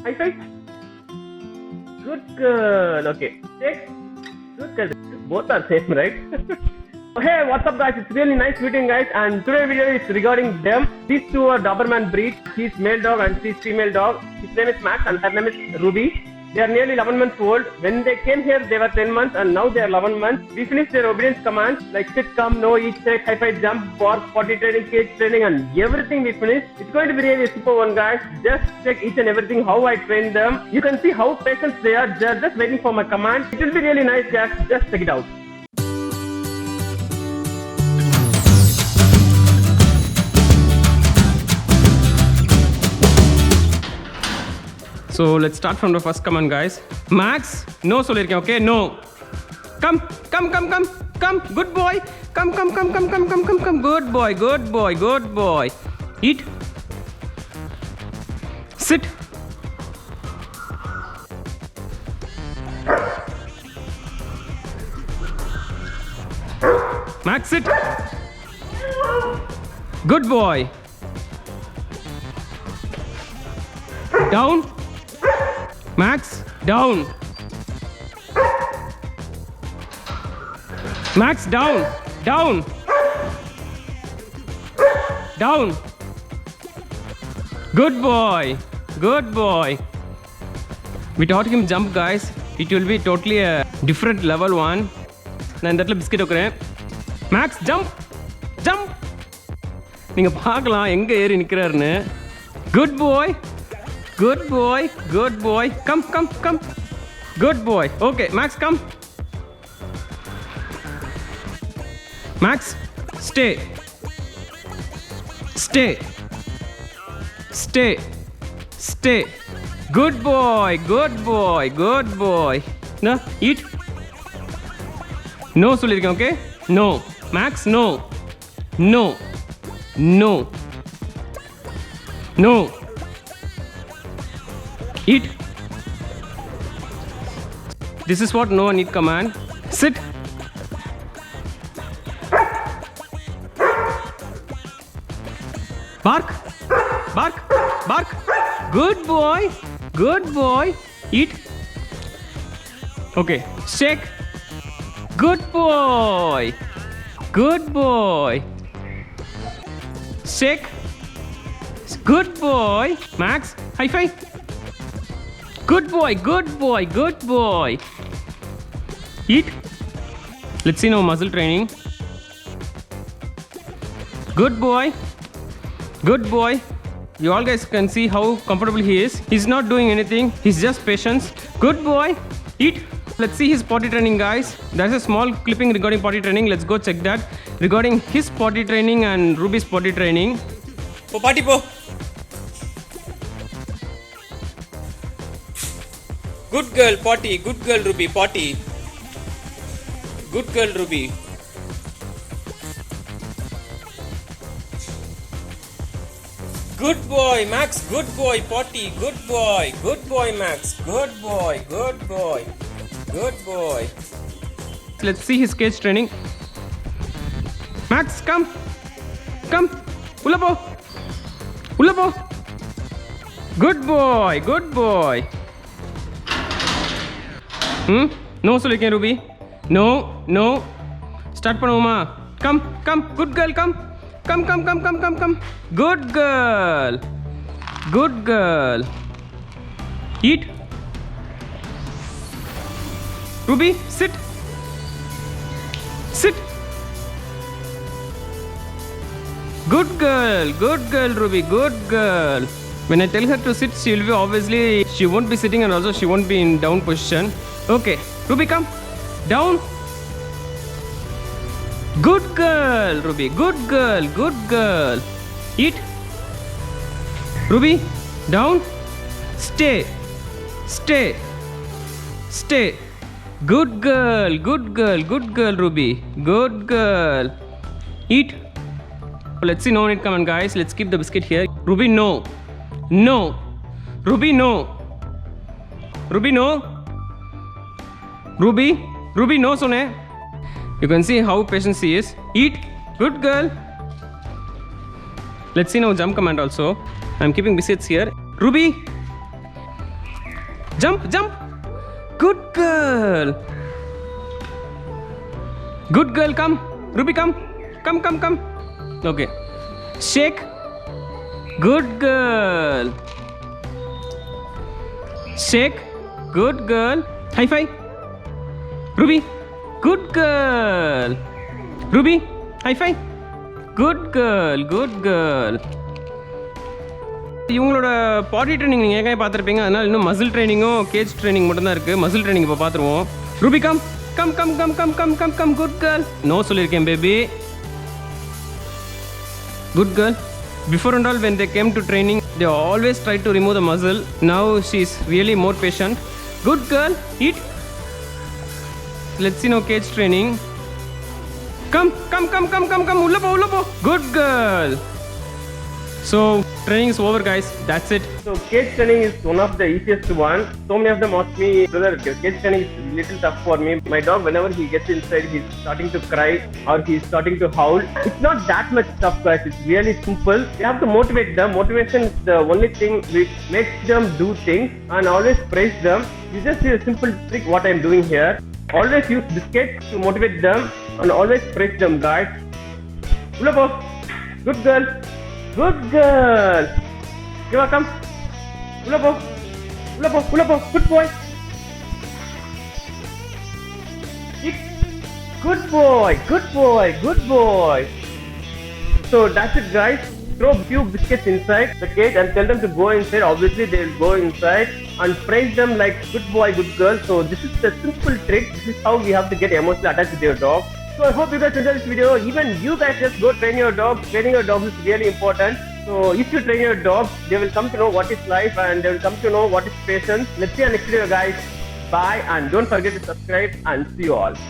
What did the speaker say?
High five. Good girl. Okay. Take. Good girl. Both are same, right? Hey, what's up guys? It's really nice meeting guys, and today's video is regarding them. These two are Doberman breed. He's male dog and she's female dog. His name is Max and her name is Ruby. They are nearly 11 months old. When they came here, they were 10 months and now they are 11 months. We finished their obedience commands like sit, come, no, eat, check, high five, jump, bark, potty training, cage training, and everything we finished. It's going to be really a super one guys. Just check each and everything how I train them. You can see how patient they are. They're just waiting for my command. It will be really nice guys. Just check it out. So let's start from the first command guys. Max, no சொல்லிருக்கேன், okay? No. Come. Good boy. Come. Good boy. Eat. Sit. Max, sit. Good boy. Down. Max, down. Max, down. Good boy. We taught him jump guys. It will be totally a different level one. நான் இந்த இடத்துல biscuit வைக்கிறேன். Max, jump. நீங்க பார்க்கலாம் எங்க ஏறி நிக்கிறாருன்னு. Good boy. Come. Good boy. Okay, Max, come. Max, stay. Good boy. No, eat. No சொல்லிருக்கேன், okay? No. Max, no. Eat. This is what no one eat command. Sit. Bark. Good boy. Eat. Okay. Shake. Good boy. Shake. Good boy. Max, high five. Good boy. Eat. Let's see now muscle training. Good boy. You all guys can see how comfortable he is. He's not doing anything. He's just patient. Good boy. Eat. Let's see his potty training guys. There's a small clipping regarding potty training. Let's go check that. Regarding his potty training and Ruby's potty training. Po potty po. Good girl, potty. Good girl, Ruby, potty. Good girl, Ruby. Good boy, Max. Good boy, potty. Good boy, Max. Good boy. Let's see his cage training. Max, come. Ulla po. Good boy. No சொல்லிருக்கேன் Ruby. No. Start பண்ணுவோமா? Come. Good girl, come. Good girl. Eat. Ruby, sit. Good girl, Ruby. Good girl. When I tell her to sit, she will be obviously, she won't be sitting and also she won't be in down position. Okay, Ruby, come. Down. Good girl, Ruby. Good girl. Eat. Ruby, down. Stay. Good girl, Ruby. Good girl. Eat. Let's see no need command guys. Let's keep the biscuit here. Ruby, no. Ruby, no. Ruby, no சொன்னே. You can see how patient she is. Eat. Good girl. Let's see now jump command also. I'm keeping biscuits here. Ruby. Jump, jump. Good girl. Good girl, come. Ruby, come. Come. Okay. Shake. Good girl. Shake. Good girl. High five. Ruby. Good girl. Ruby. High five. Good girl. இவங்களோட பாடி training நீங்கள் ஏற்கனவே பார்த்துருப்பீங்க. அதனால் இன்னும் muscle ட்ரைனிங்கும் gauge training மட்டும் தான் இருக்குது. Muscle training இப்போ பார்த்துருவோம். Ruby come. Good girl. No சொல்லியிருக்கேன் baby. Good girl. Before and all, when they came to training, they always tried to remove the muscle. Now she is really more patient. Good girl. Eat. Let's see now cage training. Come. Ulla po. Good girl. So training is over, guys. That's it. So cage training is one of the easiest one. So many of them ask me, brother, cage training is little tough for me. My dog, whenever he gets inside, he's starting to cry or he's starting to howl. It's not that much tough, guys. It's really simple. You have to motivate them. Motivation is the only thing which makes them do things, and always praise them. You just see a simple trick what I'm doing here. Always use biscuits to motivate them and always praise them, guys. Ulla po. Good girl. Give her, come. Ulla po. Good boy. Good boy. So that's it, guys. Throw a few biscuits inside the cage and tell them to go inside. Obviously they will go inside, and praise them like good boy, good girl. So this is the simple trick. This is how we have to get emotionally attached with your dog. So I hope you guys enjoyed this video. Even you guys just go train your dog. Training your dog is really important. So if you train your dog, they will come to know what is life, and they will come to know what is patience. Let's see you next video, guys. Bye, and don't forget to subscribe, and see you all.